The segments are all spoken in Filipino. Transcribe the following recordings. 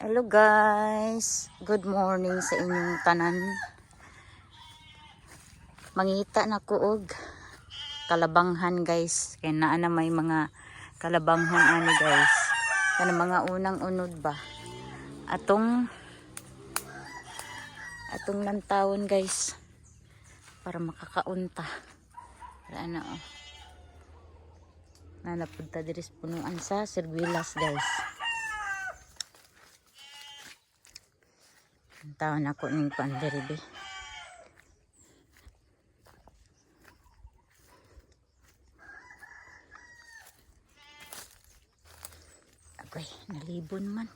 Hello guys, good morning sa inyong tanan. Mangita na ko og kalabanghan guys. Kaya naa na may mga kalabanghan ani guys. Kana mga unang unod ba. Atong lantawon guys. Para makakaunta. Para ano oh. Nanapunta diri sa punuan sa Sirguilas guys. Taon ako ning pandiribe. Okay, nalibon man.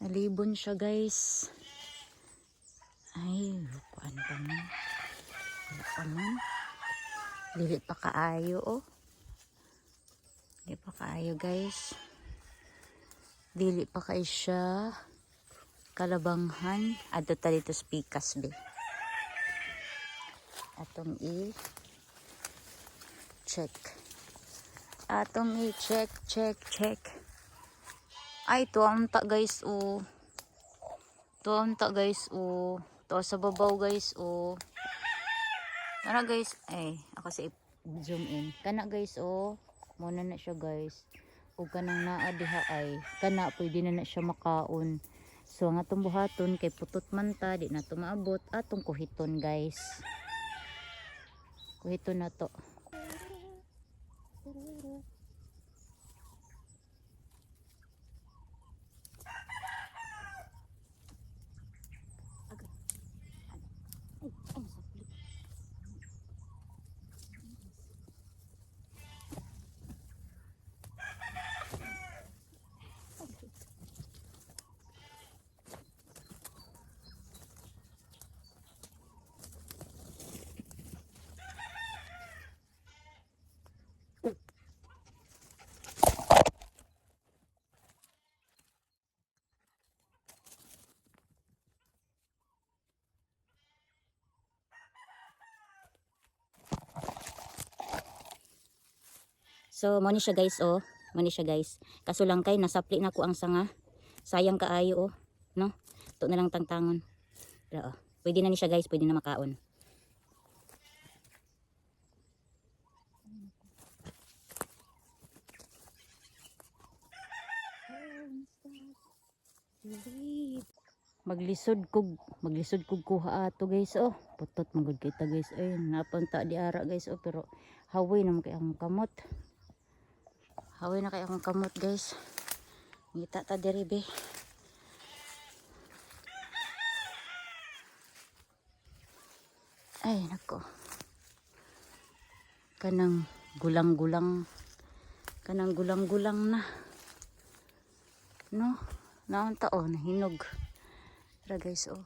Nalibon siya guys. Ay, lukuan pa man. Wala pa man. Dili pa kaayo oh. Dili pa kaayo guys. Dili pa kay siya kalabanghan. Adto ta dito sa pikas be. Atong check. Atong check. Ay, tuwang ta guys oh. Tuwang ta guys oh. Tuwa sa babaw guys oh. Kana guys, ay, ako sa zoom in. Kana guys oh. Muna na siya guys. Ug kanang naa diha ay kana pwede na siya makaon. So ang atong buhaton kay putot man ta, di na to maabot atong kuhiton guys. Kuhiton na to. So, mo ni siya guys, oh. Mo ni siya guys. Kaso lang kay, nasapli na ko ang sanga. Sayang kaayo, oh. No? Ito na lang tangtangon. Pero, oh. Pwede na ni siya guys, pwede na makaon. Maglisod kog kuha ato guys, oh. Putot magud kita guys. Ay, napunta di ara guys, oh. Pero, hawi naman kay akong kamot. Hawi na kay akong kamot guys. Ngita ta diri be. Ay nako. Kanang gulang-gulang na. No? Naon taon nahinog. Tara guys oh.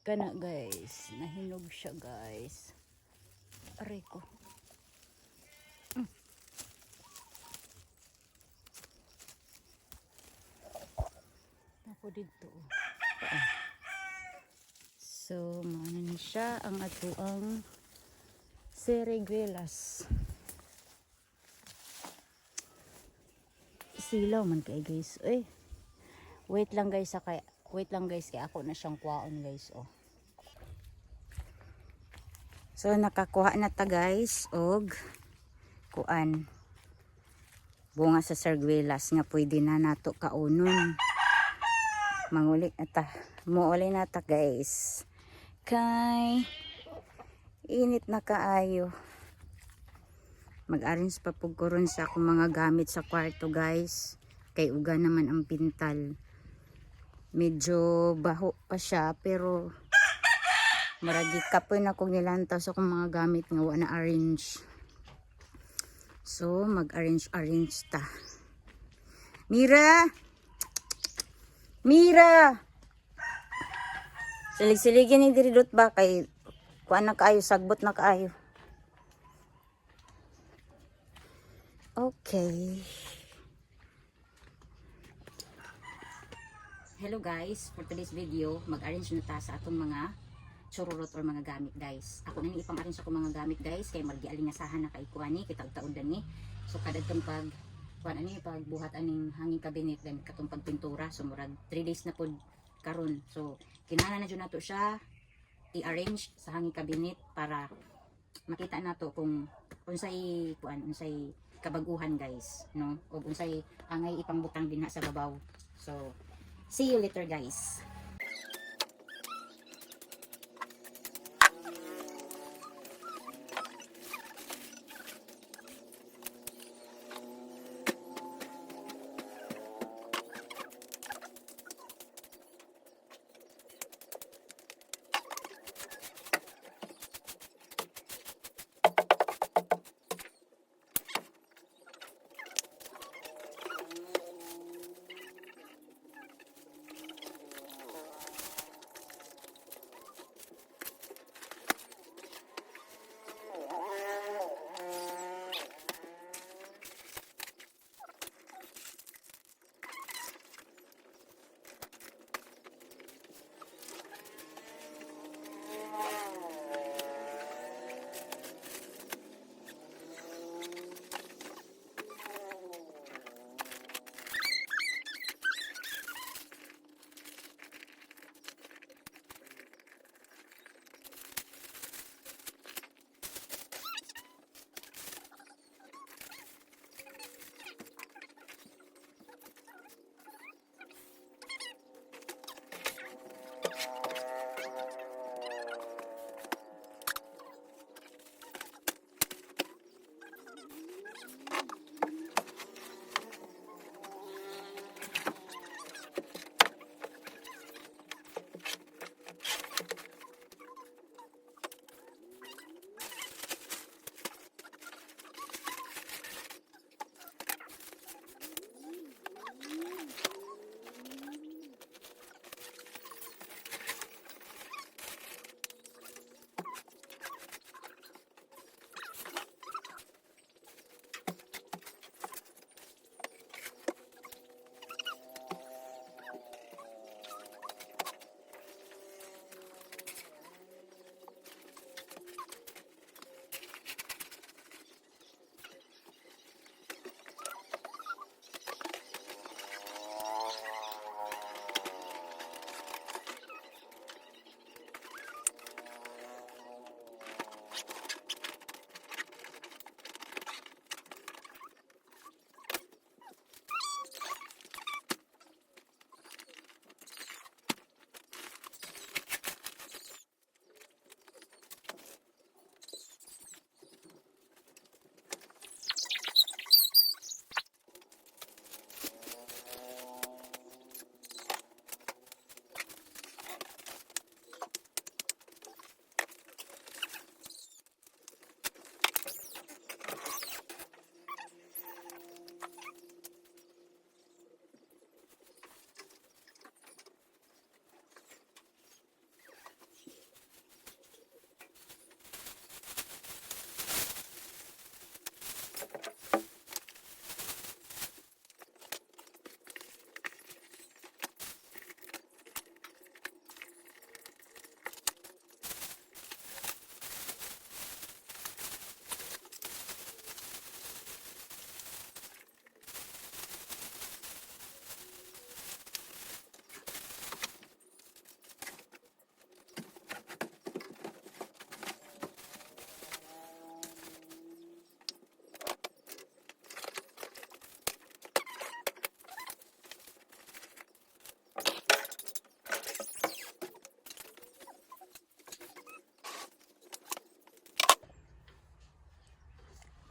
Kana guys, nahinog siya guys. Aray ko. Ako dito. So, maano ni siya ang atuang Sirguilas. Silaw man kay guys. Uy. Wait lang guys kay ako na siyang kuhaon guys oh. So, nakakuha na ta guys og kuan. Bunga sa Sirguilas nga pwede na nato kaunon. Manguli na ta. Muuli na ta guys. Kay init na kaayo. Mag-arrange pa po ko ron sa akong mga gamit sa kwarto guys. Kay uga naman ang pintal. Medyo baho pa siya pero maragi kapoy na kong nilantaw sa akong mga gamit nga wala na arrange. So mag-arrange ta. Mira! Silig-siligin ni diri dot ba kay kuan na kaayo, sagbot na kaayo. Okay. Hello guys, for today's video, mag-arrange na ta sa atong mga chururot or mga gamit guys. Ako na ni ipang-arrange ako mga gamit guys kay margi alingasahan na kay kuani kitag taodan ni. So kadagkang pag kuan ani pagbuhat aning hanging cabinet then katong pagpintura so murag 3 days na pod karon. So kinahanglan na jud nato siya i-arrange sa hanging cabinet para makita nato kung unsay kuan unsay kabaguhan guys, no, o unsay angay ipangbutang dinha sa babaw. So see you later guys.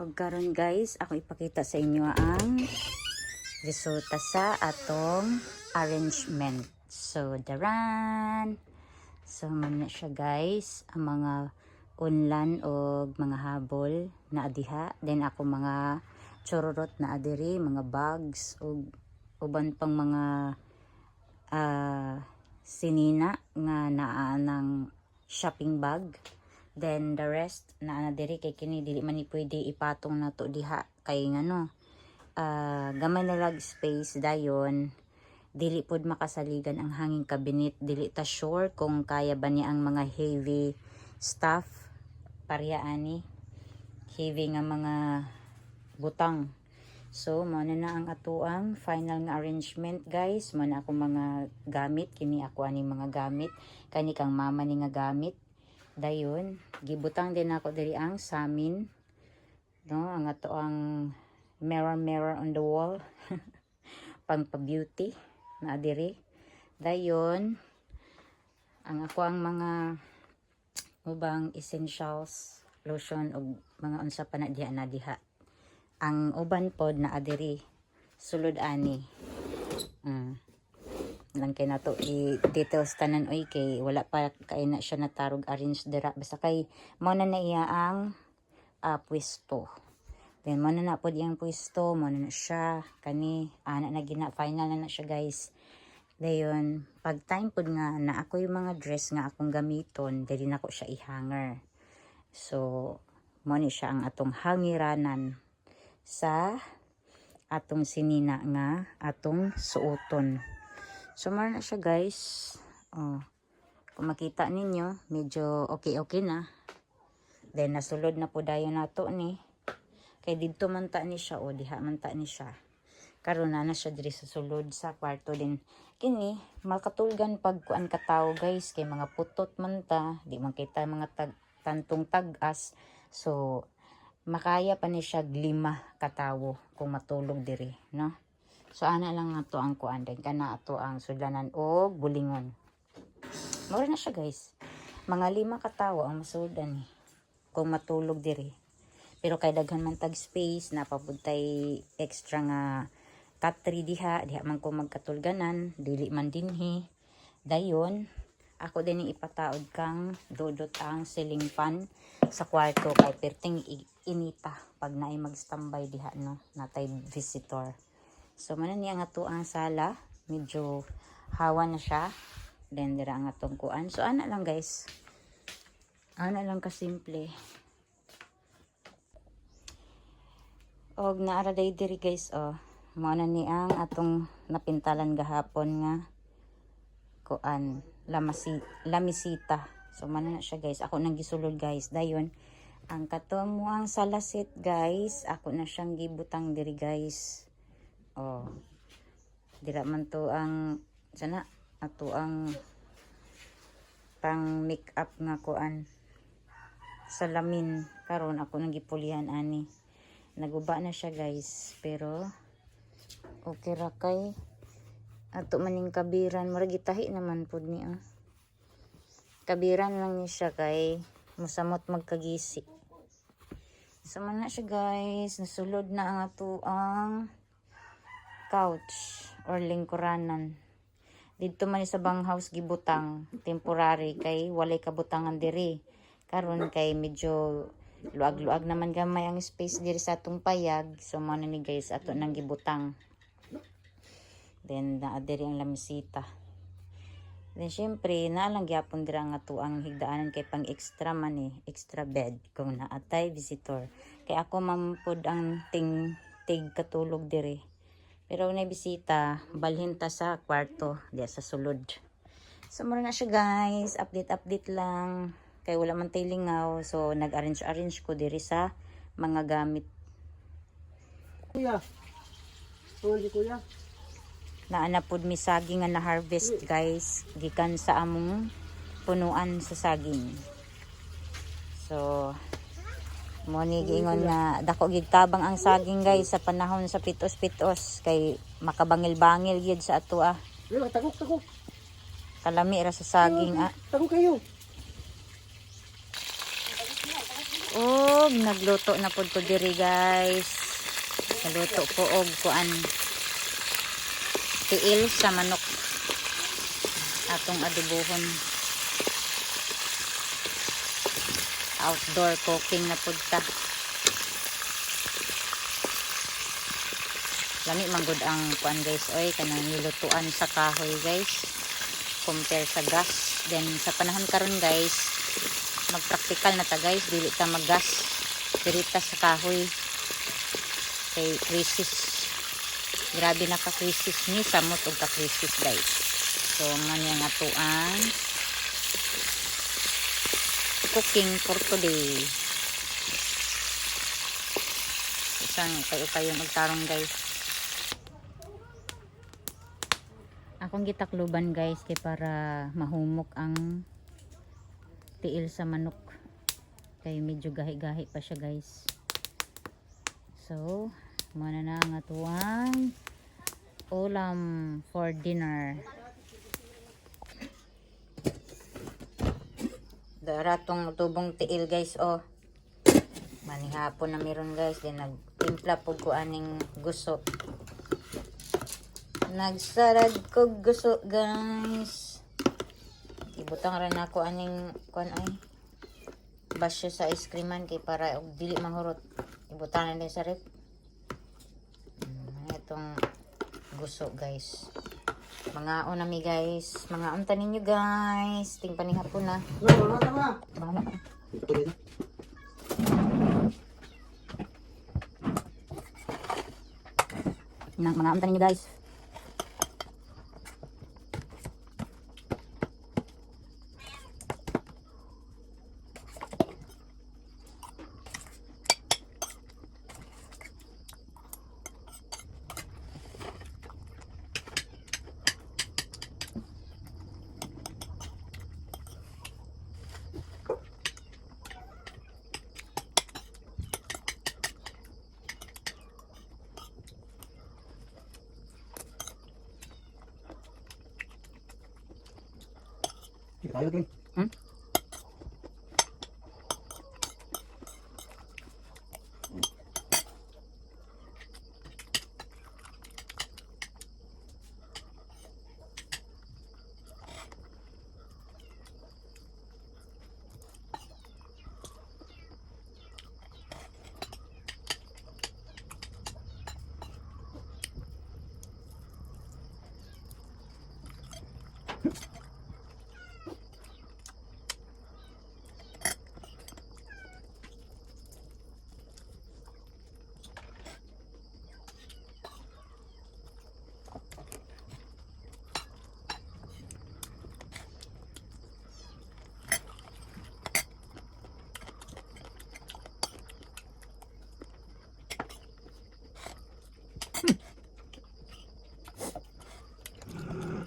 Ug karon guys, ako ipakita sa inyo ang resulta sa atong arrangement. So, daran. So, man siya guys, ang mga unlan o mga habol na adiha. Then ako mga chororot na adiri, mga bags o uban pang mga sinina nga naa ng shopping bag. Then the rest na diri kay kini dili man ni pwede ipatong nato diha kay ngano gamay na lag space dayon, dili pod makasaligan ang hanging cabinet, dili ta sure kung kaya ba ni ang mga heavy stuff parya ani heavy nga mga butang. So mo na ang atuang final nga arrangement guys. Mo na ako mga gamit, kini ako ani mga gamit, kani kang mama ni nga gamit. Dayon gibutang din ako diri ang samin, no, ang atuang mirror on the wall pang pa-beauty na diri. Dayon ang ako ang mga ubang essentials, lotion og mga unsa pa na diha. Ang uban pod na adiri sulod ani. Lang kay nato i-details tanan oy kay wala pa kay na siya natarog arrange dira basta kay mo na iya ang pwesto. Then mo na pod iyang pwesto, mo na siya kani ana na gina final na siya guys. Dayon pag time pod nga na ako yung mga dress nga akong gamiton, dili nako siya i-hanger. So mo ni siya ang atong hangiranan sa atong sinina nga atong suoton. So mara na siya guys. Kung makita ninyo medyo okay na. Then nasulod na po dayon nato ni. Kay didto man ta ni siya diha man ta ni siya. Karon na siya diri sa sulod sa kwarto din. Kini makatulgan pag kuan ka tawo guys kay mga putot man ta, di man kita mga tantong tag-as. So makaya pa ni siya 5 katawo kung matulog diri, no? So ana lang ato ang kuan din kana ato ang sudlanan og bulingon. Mura na siya guys. Mga 5 katawo ang masudan kung matulog diri. Pero kay daghan man tag space napabuntay extra nga katri diha man ko magkatulganan, dili man dinhi. Dayon ako din ipataod kang dudot ang ceiling fan sa kwarto kay perting inita pag naay mag-standby diha, no, natay visitor. So man niya nga to ang sala, medyo hawa na siya. Then dira ang atong kuan. So ana lang guys. Ana lang ka simple. Og naara day diri guys mo na ni ang atong napintalan gahapon nga kuan lamisita. So man na siya guys. Ako nang gisulod guys. Dayon ang katong mo ang salasit guys, ako na siyang gibutang diri guys. Dira man to ang sana ato ang pang make up nga kuan salamin. Karon ako nang gipulihan ani. Naguba na siya guys, pero okay ra kay ato maning kabiran murag gitahi naman pud ni kabiran lang ni siya kay musamot magkagisi. So man na siya guys, nasulod na ang ato ang couch or lingkuranan. Dito man sa bang house gibutang temporary kay walay kabutangan diri. Karon kay medyo luag-luag naman gamay ang space diri sa atong payag. So man ni guys ato nang gibutang. Then naa diri ang lamisita. Then syempre naalang gyapon dira nga to ang higdaanan kay pang extra man extra bed kung naatay visitor. Kay ako mampud ang tig katulog diri. Pero na bisita, balhin ta sa kwarto diya sa sulod. So mura na siya guys, update lang. Kay wala man tay lingaw, so nag-arrange ko diri sa mga gamit. Kuya. Kuya. Naana pud mi saging nga na harvest guys gikan sa among punuan sa saging. So mo ni giingon nga dako gid tabang ang saging guys sa panahon sa pitos-pitos kay makabangil-bangil gyud sa ato Tagok. kalami ra sa saging Tagok kayo. Nagluto na pud ko diri guys. Nagluto ko og kuan tiil sa manok atong adobohon. Outdoor cooking na pud ta. Lami manggod ang kuan guys oy kanang nilutuan sa kahoy guys compare sa gas. Then sa panahon karon guys magpraktikal na ta guys, dili ta maggas dirita sa kahoy kay krisis. Grabe na ka-krisis ni samot og ka-krisis guys. So man yang atuan cooking for today. sang kayo magtarong guys. Akong gitakluban guys kay para mahumok ang tiil sa manok. Kay medyo gahi-gahi pa siya guys. So, muna na ang atuang ulam for dinner. Daratong tubong tiil guys oh. Manihapon na meron guys. Then nagtimpla po ko aning guso. Nagsarad ko guso guys. Ibutang rin ako aning kuan ay basyo sa ice creaman kay para og dili manghurot. Ibutang na din sa rep. Itong guso guys. Mga unami guys. Mga unta ninyo guys. Ting panihapon na. Bahala. Yan mga unta ninyo guys. Tayo din. Hmm?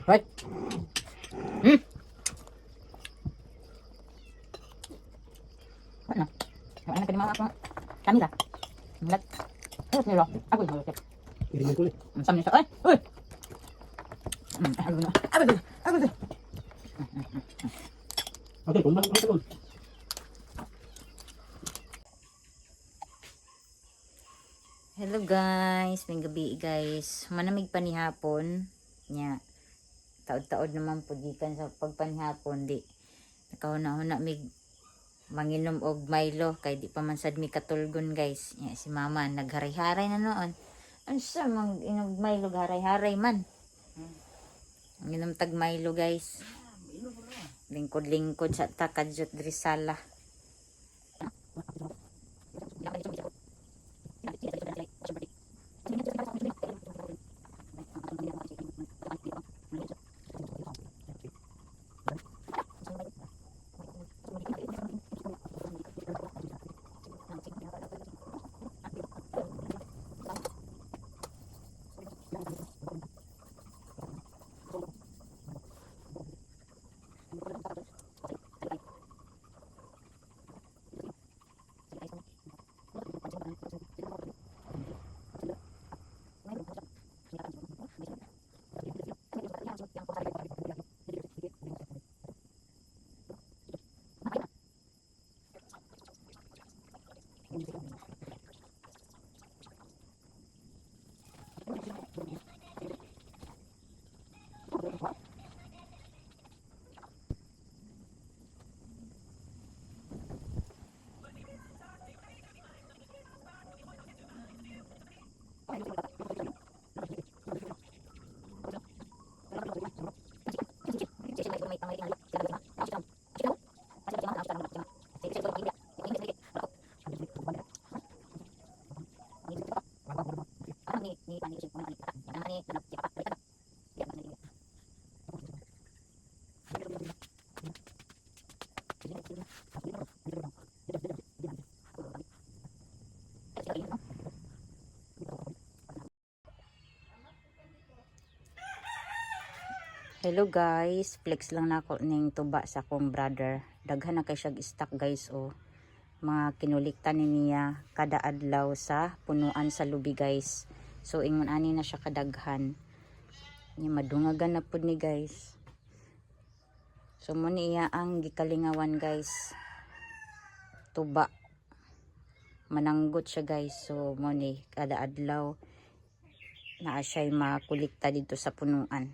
Right. Ano? Ano ka di mga akong kamila? Mulat. Ayos nilo. Ako yung mulat. Hindi mo kulit. Masam niya siya. Ay! Uy! Ako na. Ako na. Ako na. Okay, kung bakit ko. Hello guys. May gabi guys. Manamig pa ni hapon. Nya. Taod-taod naman po gikan sa pagpanihapon di nakahuna-huna mig manginom og Milo kay di pa man sad mi katulgon guys. Ya, si mama nagharay-haray na noon. Ano sa mang inog Milo haray-haray man. Ang inom tag Milo guys. Lingkod-lingkod sa takadjot diri sala. Hello guys, flex lang nako ning tuba sa akong brother. Daghan na kay siya stock guys o. Mga kinuliktan ni niya kada adlaw sa punuan sa lubi guys. So ingon ani na siya kadaghan. Ni madungagan na pud ni guys. So mo ni iya ang gikalingawan guys. Tuba. Mananggot siya guys. So mo ni kada adlaw naa siya'y makulikta dito sa punuan.